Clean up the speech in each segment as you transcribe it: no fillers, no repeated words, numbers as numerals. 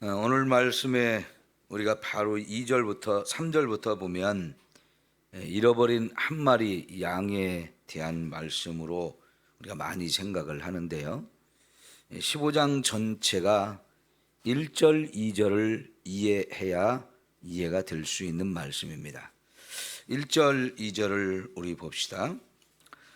오늘 말씀에 우리가 바로 2절부터 3절부터 보면 잃어버린 한 마리 양에 대한 말씀으로 우리가 많이 생각을 하는데요. 15장 전체가 1절, 2절을 이해해야 이해가 될 수 있는 말씀입니다. 1절, 2절을 우리 봅시다.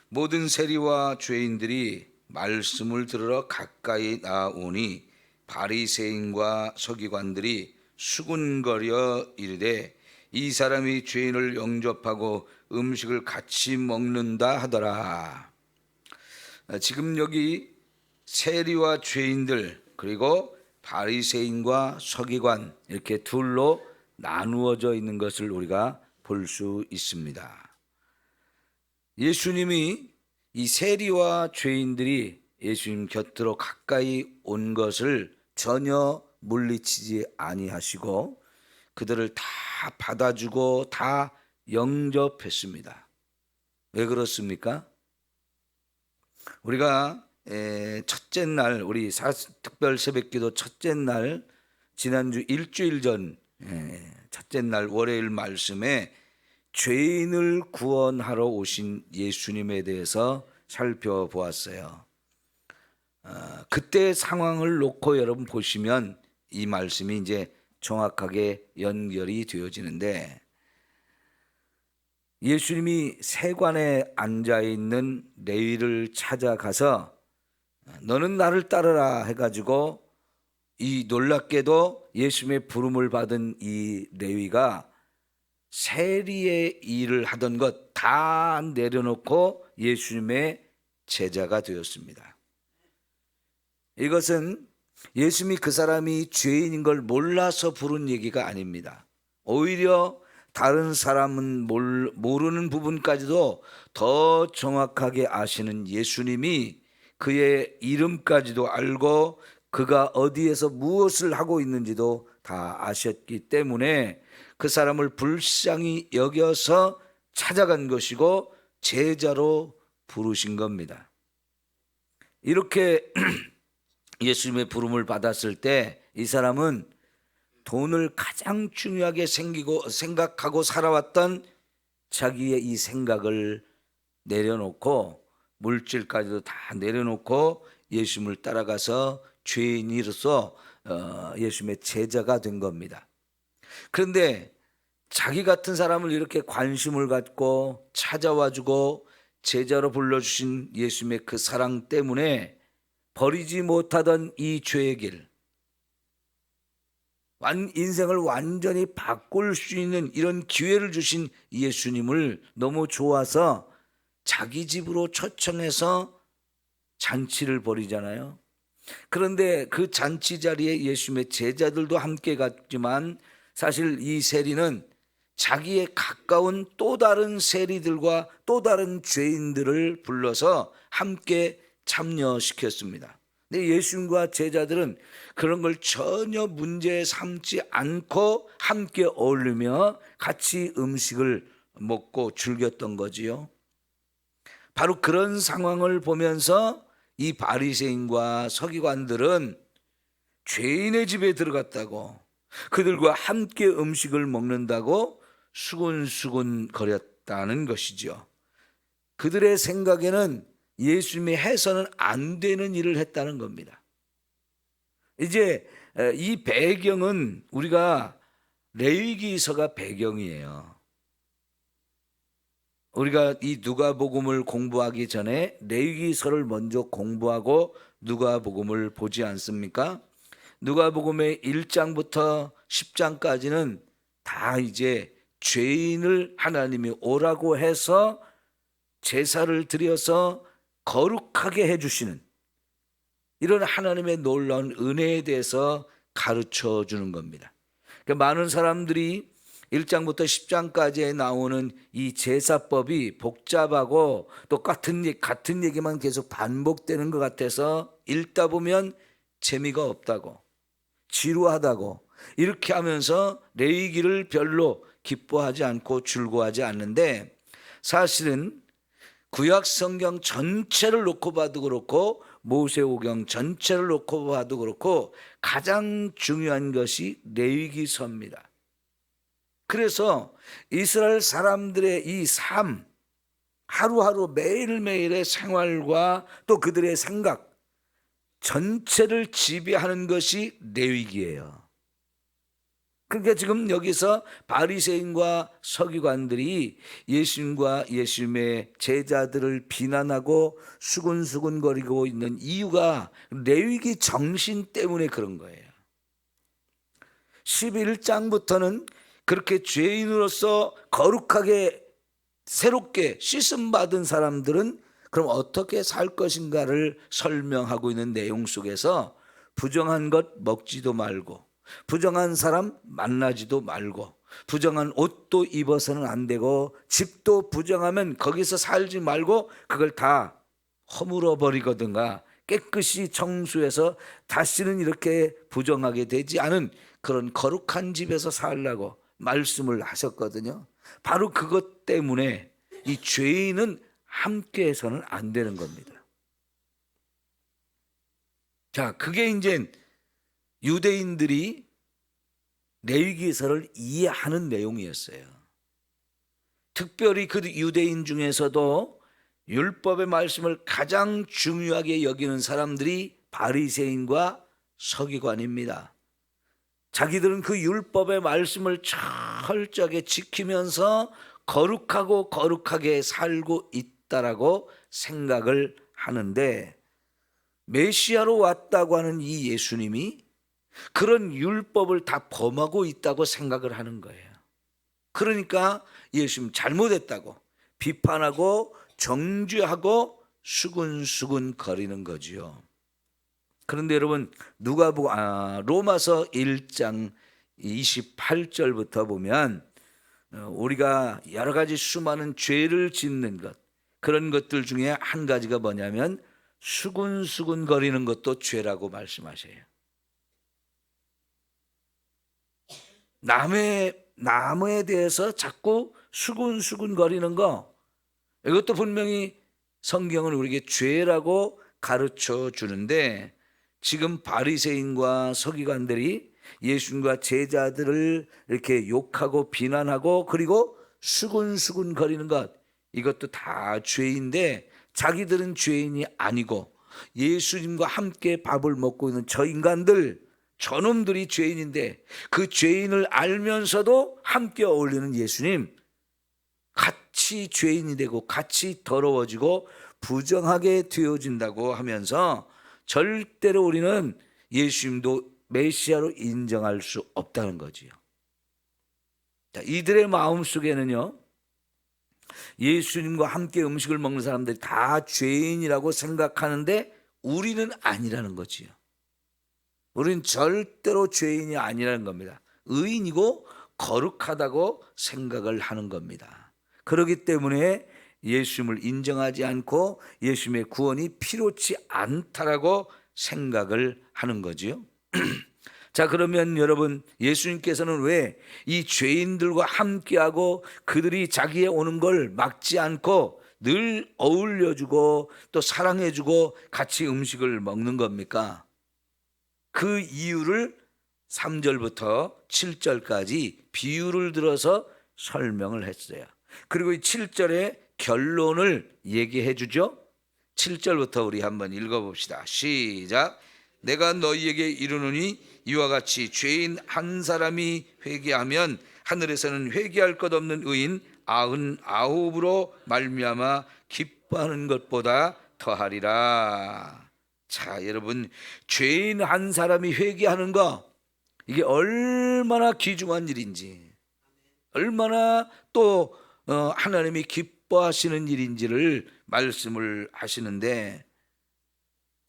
모든 세리와 죄인들이 말씀을 들으러 가까이 나오니 바리새인과 서기관들이 수군거려 이르되 이 사람이 죄인을 영접하고 음식을 같이 먹는다 하더라. 지금 여기 세리와 죄인들 그리고 바리새인과 서기관 이렇게 둘로 나누어져 있는 것을 우리가 볼 수 있습니다. 예수님이 이 세리와 죄인들이 예수님 곁으로 가까이 온 것을 전혀 물리치지 아니하시고 그들을 다 받아주고 다 영접했습니다. 왜 그렇습니까? 우리가 첫째 날 우리 특별 새벽기도 첫째 날 지난주 일주일 전 첫째 날 월요일 말씀에 죄인을 구원하러 오신 예수님에 대해서 살펴보았어요. 그때 상황을 놓고 여러분 보시면 이 말씀이 이제 정확하게 연결이 되어지는데, 예수님이 세관에 앉아 있는 레위를 찾아가서 너는 나를 따르라 해가지고 이 놀랍게도 예수님의 부름을 받은 이 레위가 세리의 일을 하던 것 다 내려놓고 예수님의 제자가 되었습니다. 이것은 예수님이 그 사람이 죄인인 걸 몰라서 부른 얘기가 아닙니다. 오히려 다른 사람은 모르는 부분까지도 더 정확하게 아시는 예수님이 그의 이름까지도 알고 그가 어디에서 무엇을 하고 있는지도 다 아셨기 때문에 그 사람을 불쌍히 여겨서 찾아간 것이고 제자로 부르신 겁니다. 이렇게 예수님의 부름을 받았을 때 이 사람은 돈을 가장 중요하게 생각하고 살아왔던 자기의 이 생각을 내려놓고 물질까지도 다 내려놓고 예수님을 따라가서 죄인으로서 예수님의 제자가 된 겁니다. 그런데 자기 같은 사람을 이렇게 관심을 갖고 찾아와주고 제자로 불러주신 예수님의 그 사랑 때문에 버리지 못하던 이 죄의 길, 인생을 완전히 바꿀 수 있는 이런 기회를 주신 예수님을 너무 좋아서 자기 집으로 초청해서 잔치를 벌이잖아요. 그런데 그 잔치 자리에 예수님의 제자들도 함께 갔지만 사실 이 세리는 자기의 가까운 또 다른 세리들과 또 다른 죄인들을 불러서 함께 참여시켰습니다. 근데 예수님과 제자들은 그런 걸 전혀 문제 삼지 않고 함께 어울리며 같이 음식을 먹고 즐겼던 거지요. 바로 그런 상황을 보면서 이 바리새인과 서기관들은 죄인의 집에 들어갔다고, 그들과 함께 음식을 먹는다고 수군수군 거렸다는 것이죠. 그들의 생각에는 예수님이 해서는 안 되는 일을 했다는 겁니다. 이제 이 배경은 우리가 레위기서가 배경이에요. 우리가 이 누가복음을 공부하기 전에 레위기서를 먼저 공부하고 누가복음을 보지 않습니까? 누가복음의 1장부터 10장까지는 다 이제 죄인을 하나님이 오라고 해서 제사를 드려서 거룩하게 해주시는 이런 하나님의 놀라운 은혜에 대해서 가르쳐 주는 겁니다. 그러니까 많은 사람들이 1장부터 10장까지에 나오는 이 제사법이 복잡하고 또 같은 얘기만 계속 반복되는 것 같아서 읽다 보면 재미가 없다고, 지루하다고 이렇게 하면서 레위기를 별로 기뻐하지 않고 즐거워하지 않는데, 사실은 구약 성경 전체를 놓고 봐도 그렇고 모세오경 전체를 놓고 봐도 그렇고 가장 중요한 것이 레위기서입니다. 그래서 이스라엘 사람들의 이 삶, 하루하루 매일매일의 생활과 또 그들의 생각 전체를 지배하는 것이 레위기예요. 그러니까 지금 여기서 바리새인과 서기관들이 예수님과 예수님의 제자들을 비난하고 수군수군거리고 있는 이유가 레위기 정신 때문에 그런 거예요. 11장부터는 그렇게 죄인으로서 거룩하게 새롭게 씻음받은 사람들은 그럼 어떻게 살 것인가를 설명하고 있는 내용 속에서 부정한 것 먹지도 말고, 부정한 사람 만나지도 말고, 부정한 옷도 입어서는 안 되고, 집도 부정하면 거기서 살지 말고 그걸 다 허물어 버리거든가 깨끗이 청소해서 다시는 이렇게 부정하게 되지 않은 그런 거룩한 집에서 살라고 말씀을 하셨거든요. 바로 그것 때문에 이 죄인은 함께해서는 안 되는 겁니다. 자, 그게 이제 유대인들이 레위기서를 이해하는 내용이었어요. 특별히 그 유대인 중에서도 율법의 말씀을 가장 중요하게 여기는 사람들이 바리새인과 서기관입니다. 자기들은 그 율법의 말씀을 철저하게 지키면서 거룩하고 거룩하게 살고 있다라고 생각을 하는데, 메시아로 왔다고 하는 이 예수님이 그런 율법을 다 범하고 있다고 생각을 하는 거예요. 그러니까 예수님 잘못했다고 비판하고 정죄하고 수군수군 거리는 거지요. 그런데 여러분, 로마서 1장 28절부터 보면 우리가 여러 가지 수많은 죄를 짓는 것, 그런 것들 중에 한 가지가 뭐냐면 수군수군 거리는 것도 죄라고 말씀하셔요. 남에 대해서 자꾸 수군수군 거리는 거, 이것도 분명히 성경은 우리에게 죄라고 가르쳐 주는데, 지금 바리새인과 서기관들이 예수님과 제자들을 이렇게 욕하고 비난하고 그리고 수군수군 거리는 것, 이것도 다 죄인데 자기들은 죄인이 아니고 예수님과 함께 밥을 먹고 있는 저 인간들, 저놈들이 죄인인데 그 죄인을 알면서도 함께 어울리는 예수님, 같이 죄인이 되고 같이 더러워지고 부정하게 되어진다고 하면서 절대로 우리는 예수님도 메시아로 인정할 수 없다는 거지요. 자, 이들의 마음속에는요, 예수님과 함께 음식을 먹는 사람들이 다 죄인이라고 생각하는데 우리는 아니라는 거지요. 우리는 절대로 죄인이 아니라는 겁니다. 의인이고 거룩하다고 생각을 하는 겁니다. 그렇기 때문에 예수님을 인정하지 않고 예수님의 구원이 필요치 않다라고 생각을 하는 거지요. 자, 그러면 여러분, 예수님께서는 왜 이 죄인들과 함께하고 그들이 자기의 오는 걸 막지 않고 늘 어울려주고 또 사랑해주고 같이 음식을 먹는 겁니까? 그 이유를 3절부터 7절까지 비유를 들어서 설명을 했어요. 그리고 이 7절에 결론을 얘기해 주죠. 7절부터 우리 한번 읽어봅시다. 시작. 내가 너희에게 이르노니 이와 같이 죄인 한 사람이 회개하면 하늘에서는 회개할 것 없는 의인 99으로 말미암아 기뻐하는 것보다 더하리라. 자, 여러분, 죄인 한 사람이 회개하는 거, 이게 얼마나 귀중한 일인지, 얼마나 또 하나님이 기뻐하시는 일인지를 말씀을 하시는데,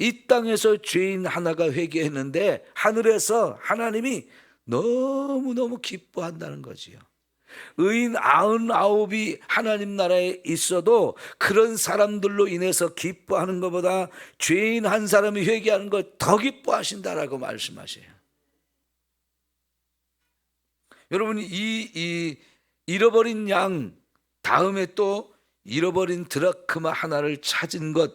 이 땅에서 죄인 하나가 회개했는데 하늘에서 하나님이 너무너무 기뻐한다는 거지요. 의인 99이 하나님 나라에 있어도 그런 사람들로 인해서 기뻐하는 것보다 죄인 한 사람이 회개하는 것 더 기뻐하신다라고 말씀하셔요. 여러분, 이 잃어버린 양 다음에 또 잃어버린 드라크마 하나를 찾은 것,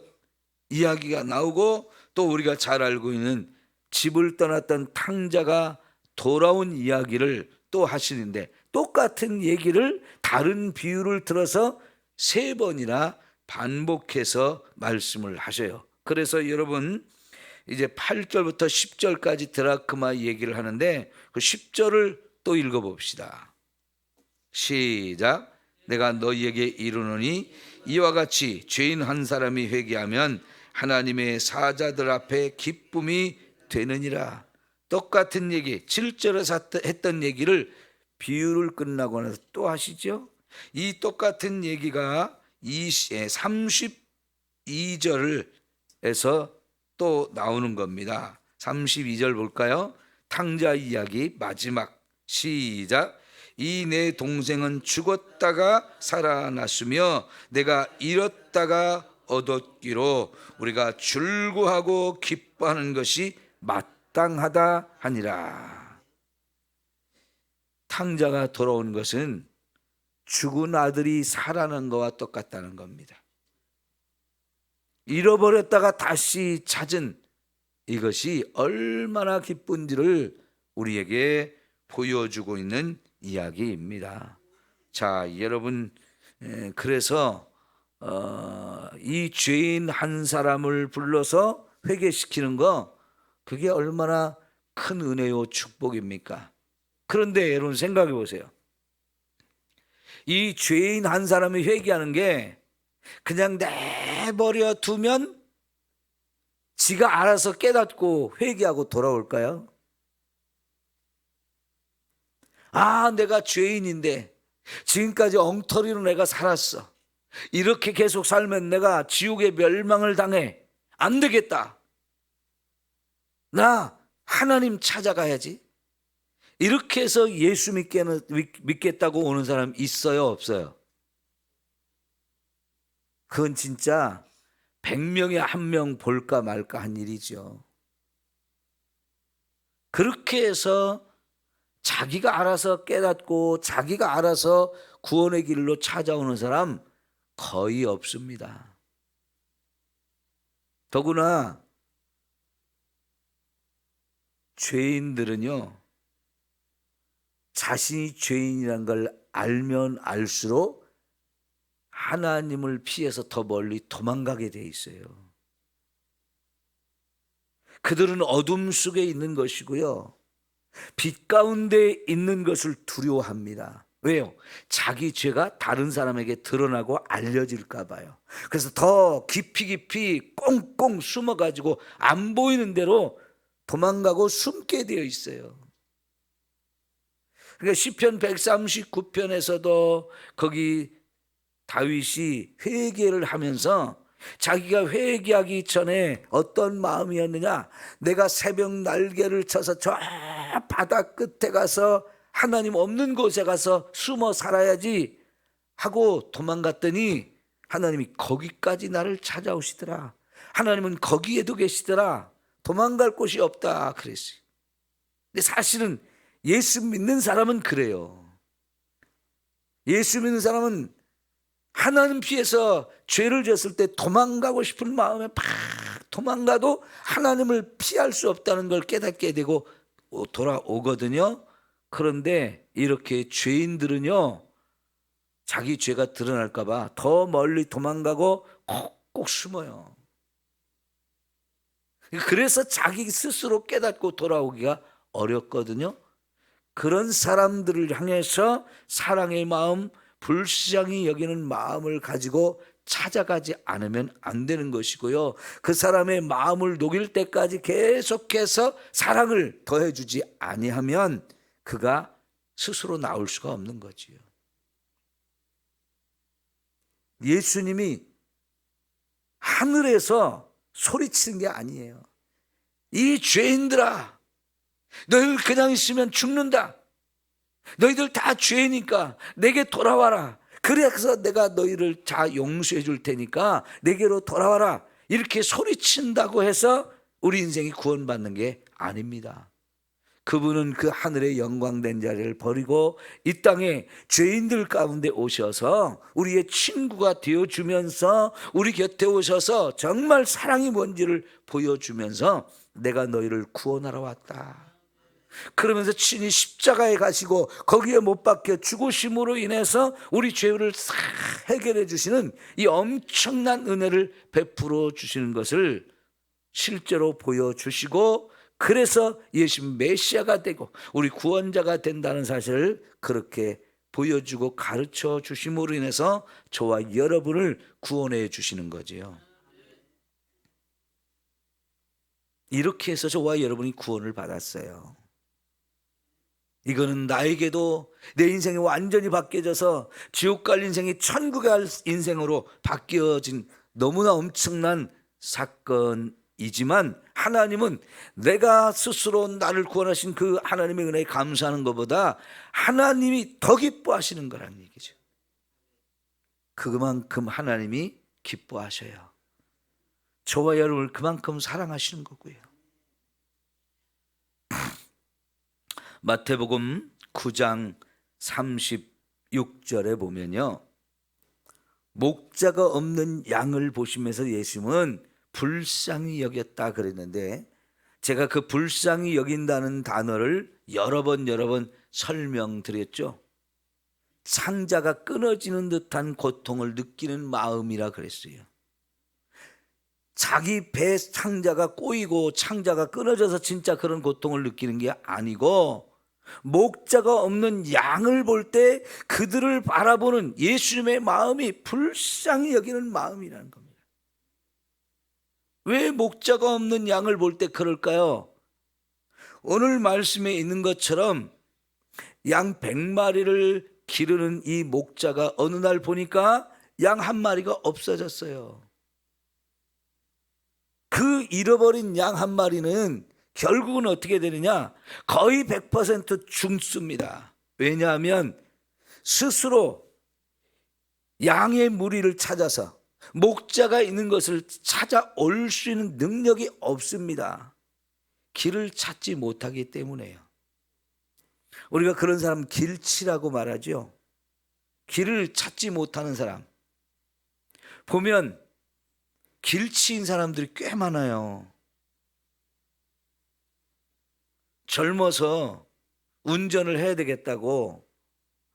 이야기가 나오고, 또 우리가 잘 알고 있는 집을 떠났던 탕자가 돌아온 이야기를 또 하시는데, 똑같은 얘기를 다른 비유를 들어서 3번이나 반복해서 말씀을 하셔요. 그래서 여러분, 이제 8절부터 10절까지 드라크마 얘기를 하는데, 그 10절을 또 읽어봅시다. 시작. 내가 너희에게 이르노니 이와 같이 죄인 한 사람이 회개하면 하나님의 사자들 앞에 기쁨이 되느니라. 똑같은 얘기, 7절에서 했던 얘기를 비유를 끝나고 나서 또 하시죠. 이 똑같은 얘기가 32절에서 또 나오는 겁니다. 32절 볼까요? 탕자 이야기 마지막. 시작. 이 내 동생은 죽었다가 살아났으며 내가 잃었다가 얻었기로 우리가 줄구하고 기뻐하는 것이 마땅하다 하니라. 탕자가 돌아온 것은 죽은 아들이 살아난 것과 똑같다는 겁니다. 잃어버렸다가 다시 찾은 이것이 얼마나 기쁜지를 우리에게 보여주고 있는 이야기입니다. 자, 여러분, 그래서 이 죄인 한 사람을 불러서 회개시키는 거, 그게 얼마나 큰 은혜요 축복입니까? 그런데 여러분 생각해 보세요. 이 죄인 한 사람이 회개하는 게 그냥 내버려 두면 지가 알아서 깨닫고 회개하고 돌아올까요? 아, 내가 죄인인데 지금까지 엉터리로 내가 살았어. 이렇게 계속 살면 내가 지옥에 멸망을 당해. 안 되겠다. 나 하나님 찾아가야지. 이렇게 해서 예수 믿겠다고 오는 사람 있어요, 없어요? 그건 진짜 100명에 1명 볼까 말까 한 일이죠. 그렇게 해서 자기가 알아서 깨닫고 자기가 알아서 구원의 길로 찾아오는 사람 거의 없습니다. 더구나 죄인들은요, 자신이 죄인이란 걸 알면 알수록 하나님을 피해서 더 멀리 도망가게 돼 있어요. 그들은 어둠 속에 있는 것이고요, 빛 가운데 있는 것을 두려워합니다. 왜요? 자기 죄가 다른 사람에게 드러나고 알려질까 봐요. 그래서 더 깊이 꽁꽁 숨어가지고 안 보이는 대로 도망가고 숨게 되어 있어요. 그러니까 시편 139편에서도 거기 다윗이 회개를 하면서 자기가 회개하기 전에 어떤 마음이었느냐, 내가 새벽 날개를 쳐서 저 바다 끝에 가서 하나님 없는 곳에 가서 숨어 살아야지 하고 도망갔더니 하나님이 거기까지 나를 찾아오시더라. 하나님은 거기에도 계시더라. 도망갈 곳이 없다 그랬어요. 근데 사실은 예수 믿는 사람은 그래요. 예수 믿는 사람은 하나님 피해서 죄를 졌을 때 도망가고 싶은 마음에 팍 도망가도 하나님을 피할 수 없다는 걸 깨닫게 되고 돌아오거든요. 그런데 이렇게 죄인들은요, 자기 죄가 드러날까 봐 더 멀리 도망가고 꼭 숨어요. 그래서 자기 스스로 깨닫고 돌아오기가 어렵거든요. 그런 사람들을 향해서 사랑의 마음, 불쌍히 여기는 마음을 가지고 찾아가지 않으면 안 되는 것이고요, 그 사람의 마음을 녹일 때까지 계속해서 사랑을 더해주지 아니하면 그가 스스로 나올 수가 없는 거지요. 예수님이 하늘에서 소리치는 게 아니에요. 이 죄인들아, 너희들 그냥 있으면 죽는다. 너희들 다 죄니까 내게 돌아와라. 그래서 내가 너희를 다 용서해 줄 테니까 내게로 돌아와라. 이렇게 소리친다고 해서 우리 인생이 구원받는 게 아닙니다. 그분은 그 하늘의 영광된 자리를 버리고 이 땅에 죄인들 가운데 오셔서 우리의 친구가 되어주면서 우리 곁에 오셔서 정말 사랑이 뭔지를 보여주면서 내가 너희를 구원하러 왔다. 그러면서 친히 십자가에 가시고 거기에 못 박혀 죽으심으로 인해서 우리 죄를 싹 해결해 주시는 이 엄청난 은혜를 베풀어 주시는 것을 실제로 보여주시고, 그래서 예수 메시아가 되고 우리 구원자가 된다는 사실을 그렇게 보여주고 가르쳐 주심으로 인해서 저와 여러분을 구원해 주시는 거지요. 이렇게 해서 저와 여러분이 구원을 받았어요. 이거는 나에게도 내 인생이 완전히 바뀌어져서 지옥 갈 인생이 천국에 갈 인생으로 바뀌어진 너무나 엄청난 사건이지만, 하나님은 내가 스스로 나를 구원하신 그 하나님의 은혜에 감사하는 것보다 하나님이 더 기뻐하시는 거라는 얘기죠. 그만큼 하나님이 기뻐하셔요. 저와 여러분을 그만큼 사랑하시는 거고요. 마태복음 9장 36절에 보면요, 목자가 없는 양을 보시면서 예수님은 불쌍히 여겼다 그랬는데, 제가 그 불쌍히 여긴다는 단어를 여러 번 설명드렸죠. 창자가 끊어지는 듯한 고통을 느끼는 마음이라 그랬어요. 자기 배 창자가 꼬이고 창자가 끊어져서 진짜 그런 고통을 느끼는 게 아니고, 목자가 없는 양을 볼 때 그들을 바라보는 예수님의 마음이 불쌍히 여기는 마음이라는 겁니다. 왜 목자가 없는 양을 볼 때 그럴까요? 오늘 말씀에 있는 것처럼 양 100마리를 기르는 이 목자가 어느 날 보니까 양 한 마리가 없어졌어요. 그 잃어버린 양 한 마리는 결국은 어떻게 되느냐? 거의 100% 죽습니다. 왜냐하면 스스로 양의 무리를 찾아서 목자가 있는 것을 찾아올 수 있는 능력이 없습니다. 길을 찾지 못하기 때문에요. 우리가 그런 사람 길치라고 말하죠. 길을 찾지 못하는 사람 보면 길치인 사람들이 꽤 많아요. 젊어서 운전을 해야 되겠다고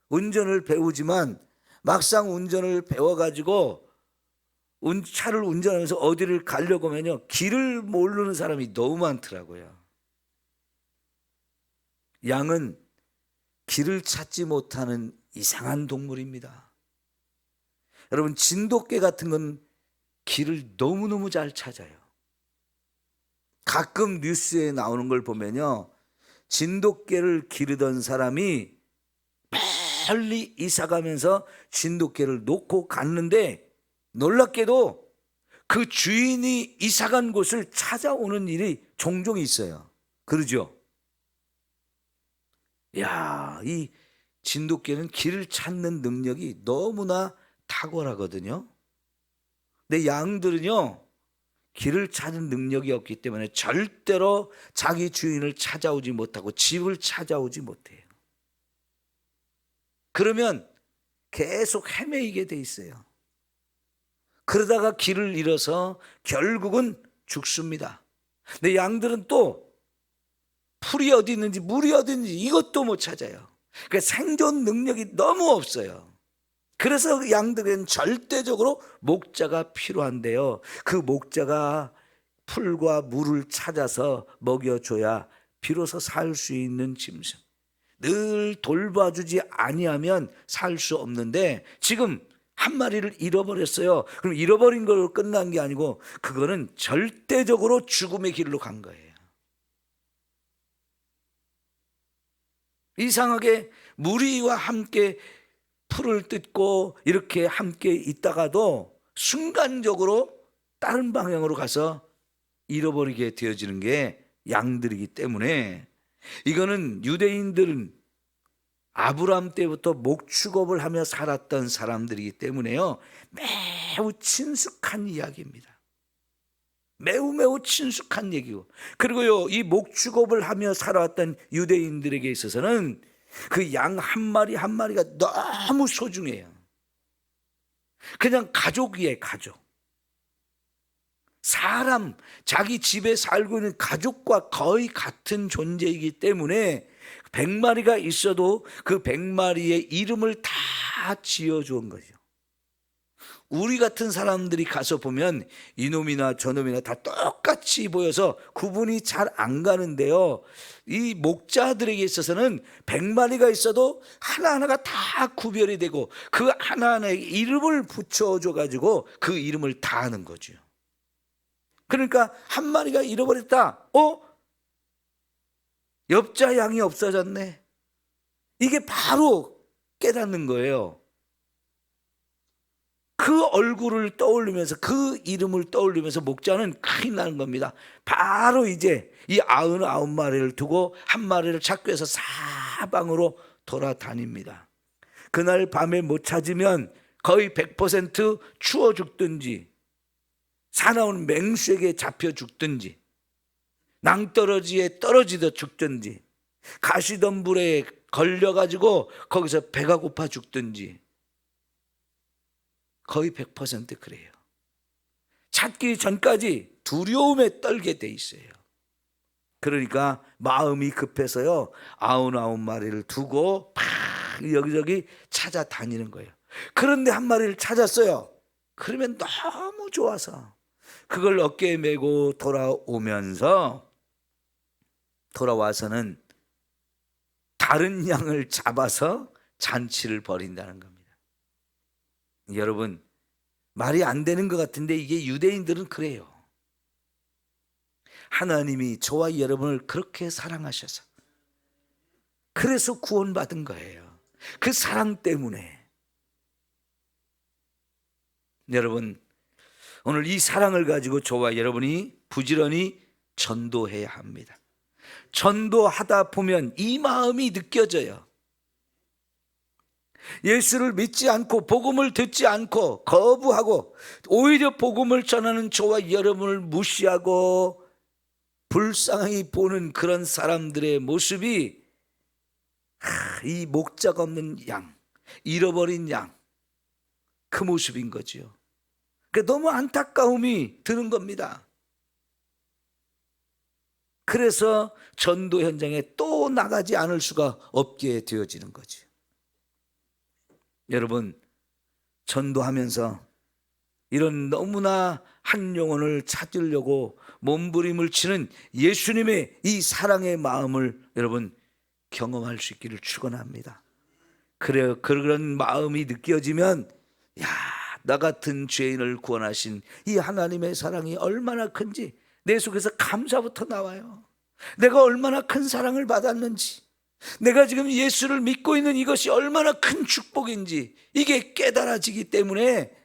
운전을 배우지만 막상 운전을 배워가지고 차를 운전하면서 어디를 가려고 하면요, 길을 모르는 사람이 너무 많더라고요. 양은 길을 찾지 못하는 이상한 동물입니다. 여러분, 진돗개 같은 건 길을 너무너무 잘 찾아요. 가끔 뉴스에 나오는 걸 보면요, 진돗개를 기르던 사람이 멀리 이사 가면서 진돗개를 놓고 갔는데 놀랍게도 그 주인이 이사 간 곳을 찾아오는 일이 종종 있어요. 그러죠? 야, 이 진돗개는 길을 찾는 능력이 너무나 탁월하거든요. 근데 양들은요, 길을 찾는 능력이 없기 때문에 절대로 자기 주인을 찾아오지 못하고 집을 찾아오지 못해요. 그러면 계속 헤매이게 돼 있어요. 그러다가 길을 잃어서 결국은 죽습니다. 근데 양들은 또 풀이 어디 있는지 물이 어디 있는지 이것도 못 찾아요. 그러니까 생존 능력이 너무 없어요. 그래서 양들은 절대적으로 목자가 필요한데요, 그 목자가 풀과 물을 찾아서 먹여줘야 비로소 살 수 있는 짐승. 늘 돌봐주지 아니하면 살 수 없는데 지금 한 마리를 잃어버렸어요. 그럼 잃어버린 걸로 끝난 게 아니고 그거는 절대적으로 죽음의 길로 간 거예요. 이상하게 무리와 함께 풀을 뜯고 이렇게 함께 있다가도 순간적으로 다른 방향으로 가서 잃어버리게 되어지는 게 양들이기 때문에, 이거는 유대인들은 아브라함 때부터 목축업을 하며 살았던 사람들이기 때문에요, 매우 친숙한 이야기입니다. 매우 매우 친숙한 얘기고, 그리고요 이 목축업을 하며 살아왔던 유대인들에게 있어서는 그 양 한 마리 한 마리가 너무 소중해요. 그냥 가족이에요, 가족. 사람, 자기 집에 살고 있는 가족과 거의 같은 존재이기 때문에 100마리가 있어도 그 100마리의 이름을 다 지어주은 거죠. 우리 같은 사람들이 가서 보면 이놈이나 저놈이나 다 똑같이 보여서 구분이 잘 안 가는데요, 이 목자들에게 있어서는 100마리가 있어도 하나하나가 다 구별이 되고 그 하나하나에 이름을 붙여줘 가지고 그 이름을 다 아는 거죠. 그러니까 한 마리가 잃어버렸다, 옆자 양이 없어졌네, 이게 바로 깨닫는 거예요. 그 얼굴을 떠올리면서, 그 이름을 떠올리면서 목자는 큰일 나는 겁니다. 바로 이제 이 99마리를 두고 한 마리를 찾기 위해서 사방으로 돌아다닙니다. 그날 밤에 못 찾으면 거의 100% 추워 죽든지, 사나운 맹수에게 잡혀 죽든지, 낭떠러지에 떨어지다 죽든지, 가시덤불에 걸려가지고 거기서 배가 고파 죽든지, 거의 100% 그래요. 찾기 전까지 두려움에 떨게 돼 있어요. 그러니까 마음이 급해서요 99마리를 두고 막 여기저기 찾아다니는 거예요. 그런데 한 마리를 찾았어요. 그러면 너무 좋아서 그걸 어깨에 메고 돌아와서는 다른 양을 잡아서 잔치를 벌인다는 겁니다. 여러분, 말이 안 되는 것 같은데 이게 유대인들은 그래요. 하나님이 저와 여러분을 그렇게 사랑하셔서, 그래서 구원받은 거예요. 그 사랑 때문에. 여러분, 오늘 이 사랑을 가지고 저와 여러분이 부지런히 전도해야 합니다. 전도하다 보면 이 마음이 느껴져요. 예수를 믿지 않고 복음을 듣지 않고 거부하고 오히려 복음을 전하는 저와 여러분을 무시하고 불쌍히 보는 그런 사람들의 모습이 이 목자가 없는 양, 잃어버린 양, 그 모습인 거죠. 그러니까 너무 안타까움이 드는 겁니다. 그래서 전도 현장에 또 나가지 않을 수가 없게 되어지는 거죠. 여러분, 전도하면서 이런 너무나 한 영혼을 찾으려고 몸부림을 치는 예수님의 이 사랑의 마음을 여러분 경험할 수 있기를 축원합니다. 그래요. 그런 마음이 느껴지면, 야, 나 같은 죄인을 구원하신 이 하나님의 사랑이 얼마나 큰지 내 속에서 감사부터 나와요. 내가 얼마나 큰 사랑을 받았는지, 내가 지금 예수를 믿고 있는 이것이 얼마나 큰 축복인지 이게 깨달아지기 때문에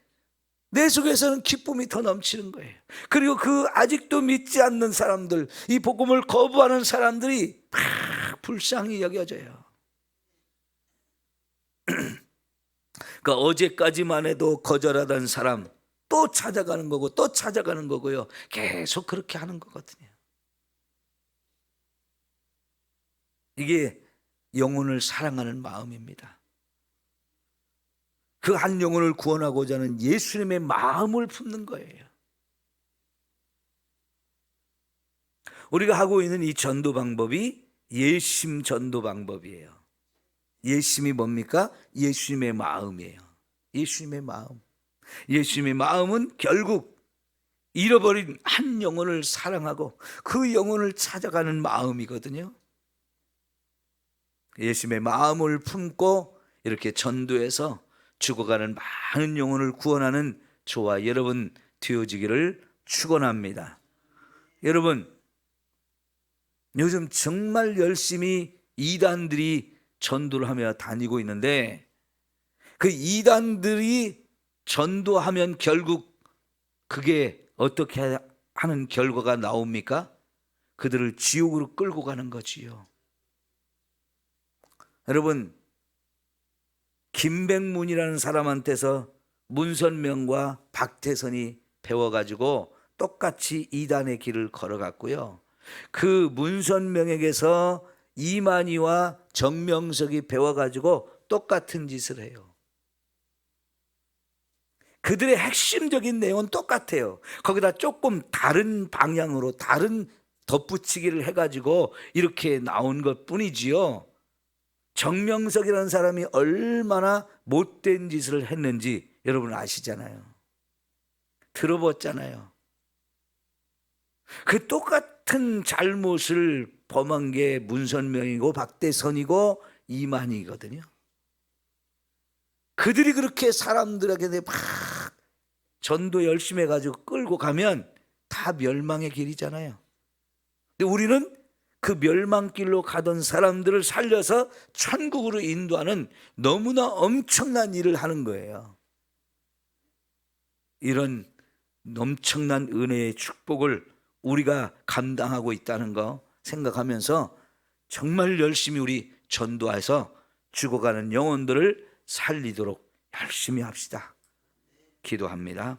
내 속에서는 기쁨이 더 넘치는 거예요. 그리고 그 아직도 믿지 않는 사람들, 이 복음을 거부하는 사람들이 막 불쌍히 여겨져요. 그러니까 어제까지만 해도 거절하던 사람 또 찾아가는 거고 또 찾아가는 거고요. 계속 그렇게 하는 거거든요. 이게 영혼을 사랑하는 마음입니다. 그 한 영혼을 구원하고자 하는 예수님의 마음을 품는 거예요. 우리가 하고 있는 이 전도 방법이 예심 전도 방법이에요. 예심이 뭡니까? 예수님의 마음이에요. 예수님의 마음. 예수님의 마음은 결국 잃어버린 한 영혼을 사랑하고 그 영혼을 찾아가는 마음이거든요. 예수님의 마음을 품고 이렇게 전도해서 죽어가는 많은 영혼을 구원하는 저와 여러분 되어지기를 축원합니다. 여러분, 요즘 정말 열심히 이단들이 전도를 하며 다니고 있는데, 그 이단들이 전도하면 결국 그게 어떻게 하는 결과가 나옵니까? 그들을 지옥으로 끌고 가는 거지요. 여러분, 김백문이라는 사람한테서 문선명과 박태선이 배워가지고 똑같이 이단의 길을 걸어갔고요. 그 문선명에게서 이만희와 정명석이 배워가지고 똑같은 짓을 해요. 그들의 핵심적인 내용은 똑같아요. 거기다 조금 다른 방향으로 다른 덧붙이기를 해가지고 이렇게 나온 것 뿐이지요. 정명석이라는 사람이 얼마나 못된 짓을 했는지 여러분 아시잖아요. 들어봤잖아요. 그 똑같은 잘못을 범한 게 문선명이고 박대선이고 이만희거든요. 그들이 그렇게 사람들에게 막 전도 열심히 해가지고 끌고 가면 다 멸망의 길이잖아요. 근데 우리는 그 멸망길로 가던 사람들을 살려서 천국으로 인도하는 너무나 엄청난 일을 하는 거예요. 이런 엄청난 은혜의 축복을 우리가 감당하고 있다는 거 생각하면서 정말 열심히 우리 전도해서 죽어가는 영혼들을 살리도록 열심히 합시다. 기도합니다.